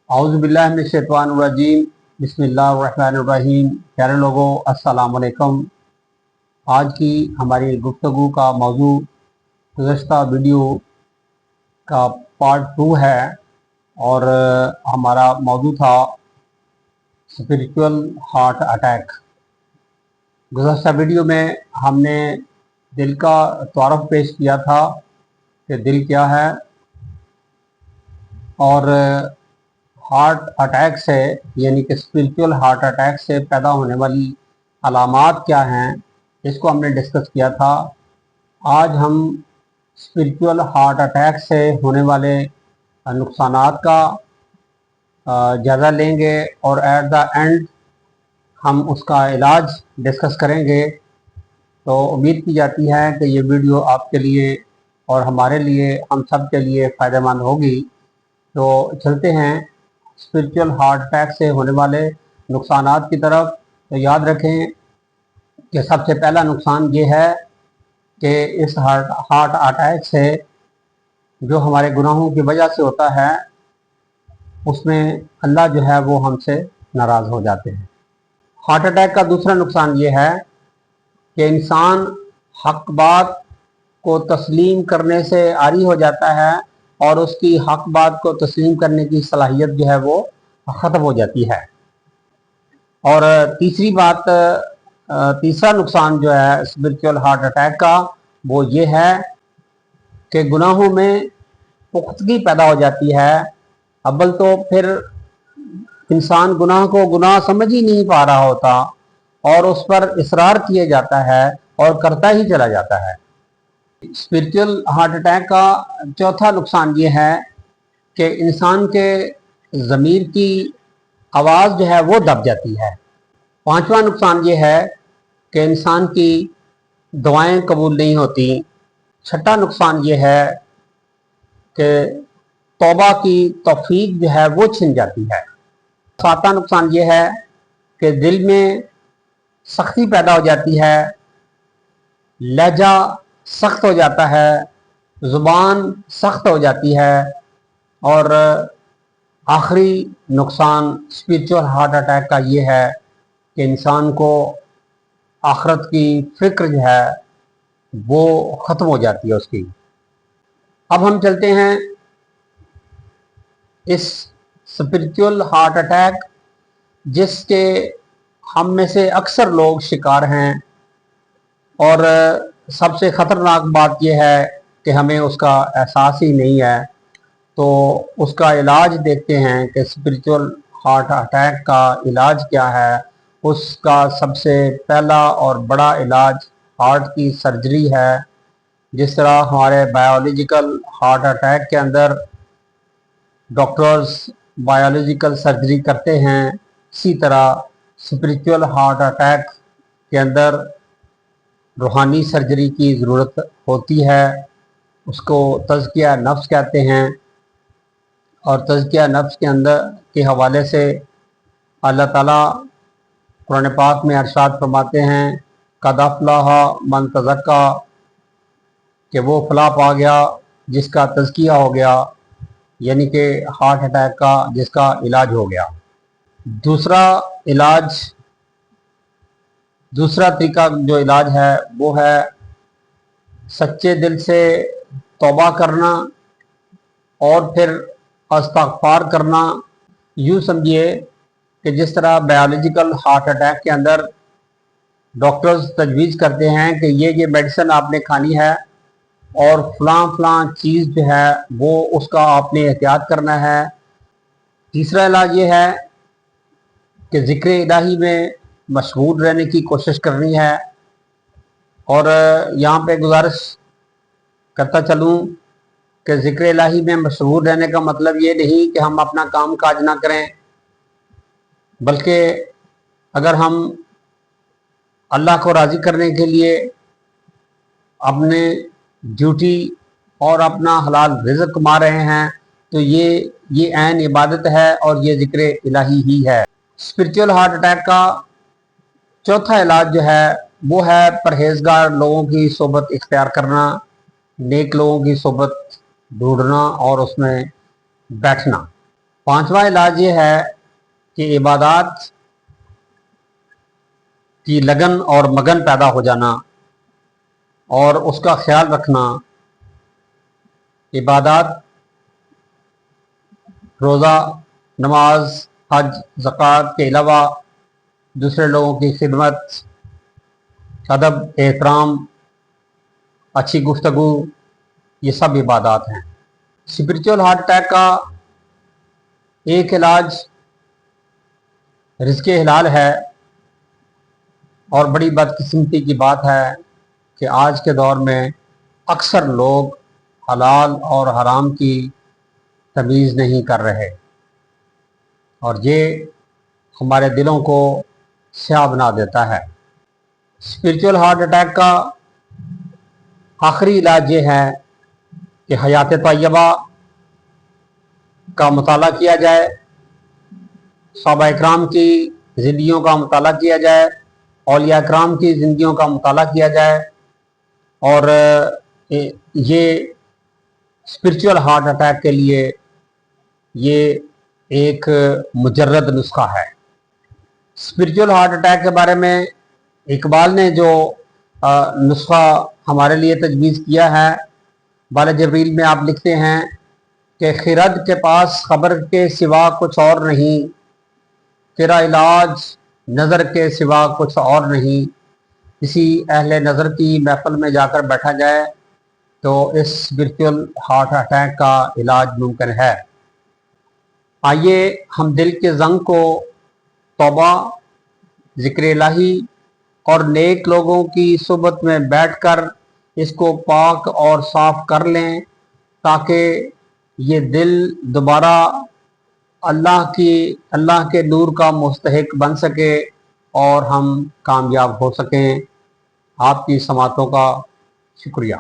औज़ुबिल्लाहिमिनश्शैतानिर्रजीम बिस्मिल्लाहिर्रहमानिर्रहीम। प्यारे लोगों, अस्सलाम वालेकुम। आज की हमारी गुफ्तगू का मौजू गुज़श्ता वीडियो का पार्ट 2 है और हमारा मौजू था स्पिरिचुअल हार्ट अटैक। गुज़श्ता वीडियो में हमने दिल का तारुफ पेश किया था कि दिल क्या है और हार्ट अटैक से यानी कि स्पिरिचुअल हार्ट अटैक से पैदा होने वाली अलामात क्या हैं, इसको हमने डिस्कस किया था। आज हम स्पिरिचुअल हार्ट अटैक से होने वाले नुकसानात का जायज़ा लेंगे और एट द एंड हम उसका इलाज डिस्कस करेंगे। तो उम्मीद की जाती है कि ये वीडियो आपके लिए और हमारे लिए, हम सब के लिए फ़ायदेमंद होगी। तो चलते हैं स्पिरिचुअल हार्ट अटैक से होने वाले नुकसानात की तरफ। तो याद रखें कि सबसे पहला नुकसान ये है कि इस हार्ट अटैक से जो हमारे गुनाहों की वजह से होता है उसमें अल्लाह जो है वो हमसे नाराज़ हो जाते हैं। हार्ट अटैक का दूसरा नुकसान ये है कि इंसान हक बात को तस्लीम करने से आरी हो जाता है और उसकी हक बात को तस्लीम करने की सलाहियत जो है वो ख़त्म हो जाती है। और तीसरी बात, तीसरा नुकसान जो है स्पिरिचुअल हार्ट अटैक का वो ये है कि गुनाहों में पुख्तगी पैदा हो जाती है। अव्वल तो फिर इंसान गुनाह को गुनाह समझ ही नहीं पा रहा होता और उस पर इसरार किया जाता है और करता ही चला जाता है। स्पिरिचुअल हार्ट अटैक का चौथा नुकसान ये है कि इंसान के ज़मीर की आवाज़ जो है वो दब जाती है। पांचवा नुकसान ये है कि इंसान की दुआएं कबूल नहीं होती। छठा नुकसान ये है कि तौबा की तौफीक जो है वो छिन जाती है। सातवां नुकसान ये है कि दिल में सख्ती पैदा हो जाती है, लहजा सख्त हो जाता है, ज़ुबान सख्त हो जाती है। और आखिरी नुकसान स्पिरिचुअल हार्ट अटैक का ये है कि इंसान को आखिरत की फ़िक्र जो है वो ख़त्म हो जाती है उसकी। अब हम चलते हैं इस स्पिरिचुअल हार्ट अटैक जिसके हम में से अक्सर लोग शिकार हैं और सबसे ख़तरनाक बात यह है कि हमें उसका एहसास ही नहीं है। तो उसका इलाज देखते हैं कि स्पिरिचुअल हार्ट अटैक का इलाज क्या है। उसका सबसे पहला और बड़ा इलाज हार्ट की सर्जरी है। जिस तरह हमारे बायोलॉजिकल हार्ट अटैक के अंदर डॉक्टर्स बायोलॉजिकल सर्जरी करते हैं, इसी तरह स्पिरिचुअल हार्ट अटैक के अंदर रूहानी सर्जरी की ज़रूरत होती है। उसको तज़किया नफ्स कहते हैं और तज़किया नफ्स के अंदर के हवाले से अल्लाह ताला कुरान पाक में इरशाद फरमाते हैं, क़द अफ़लह मन तज़क्का, कि वो फलाह पा गया जिसका तज़किया हो गया, यानी कि हार्ट अटैक का जिसका इलाज हो गया। दूसरा तरीका जो इलाज है वो है सच्चे दिल से तौबा करना और फिर इस्तिग़फ़ार करना। यूँ समझिए कि जिस तरह बायोलॉजिकल हार्ट अटैक के अंदर डॉक्टर्स तजवीज़ करते हैं कि ये मेडिसिन आपने खानी है और फ़लाँ चीज़ जो है वो उसका आपने एहतियात करना है। तीसरा इलाज ये है कि ज़िक्र इलाही में मशगूल रहने की कोशिश करनी है। और यहाँ पे गुजारिश करता चलूँ कि ज़िक्र इलाही में मशगूल रहने का मतलब ये नहीं कि हम अपना काम काज ना करें, बल्कि अगर हम अल्लाह को राज़ी करने के लिए अपने ड्यूटी और अपना हलाल रिज़्क़ कमा रहे हैं तो ये ऐन इबादत है और ये ज़िक्र इलाही ही है। स्पिरिचुअल हार्ट अटैक का चौथा इलाज जो है वो है परहेजगार लोगों की सोबत इख्तियार करना, नेक लोगों की सोबत ढूंढना और उसमें बैठना। पांचवा इलाज ये है कि इबादत की लगन और मगन पैदा हो जाना और उसका ख्याल रखना। इबादत, रोज़ा, नमाज, हज, ज़कात के अलावा दूसरे लोगों की खिदमत, अदब, एहतराम, अच्छी गुफ्तगू, ये सब इबादत हैं। स्पिरिचुअल हार्ट अटैक का एक इलाज रिज़्क़ हलाल है, और बड़ी बदकिस्मती की बात है कि आज के दौर में अक्सर लोग हलाल और हराम की तमीज़ नहीं कर रहे, और ये हमारे दिलों को स्याह बना देता है। स्पिरिचुअल हार्ट अटैक का आखिरी इलाज ये है कि हयात तय्यबा का मुताला किया जाए, सहाबा इकराम की ज़िंदगियों का मुताला किया जाए, औलिया इकराम की ज़िंदगियों का मुताला किया जाए, और ये स्पिरिचुअल हार्ट अटैक के लिए ये एक मुजर्रद नुस्खा है। स्पिरिचुअल हार्ट अटैक के बारे में इकबाल ने जो नुस्खा हमारे लिए तजवीज़ किया है, बाले जबरील में आप लिखते हैं कि खिरद के पास खबर के सिवा कुछ और नहीं, तेरा इलाज नज़र के सिवा कुछ और नहीं। किसी अहले नज़र की महफिल में जाकर बैठा जाए तो इस स्पिरिचुअल हार्ट अटैक का इलाज मुमकिन है। आइए हम दिल के जंग को तौबा, ज़िक्र इलाही और नेक लोगों की सुबत में बैठकर इसको पाक और साफ कर लें, ताकि ये दिल दोबारा अल्लाह के नूर का मुस्तहिक बन सके और हम कामयाब हो सकें। आपकी समातों का शुक्रिया।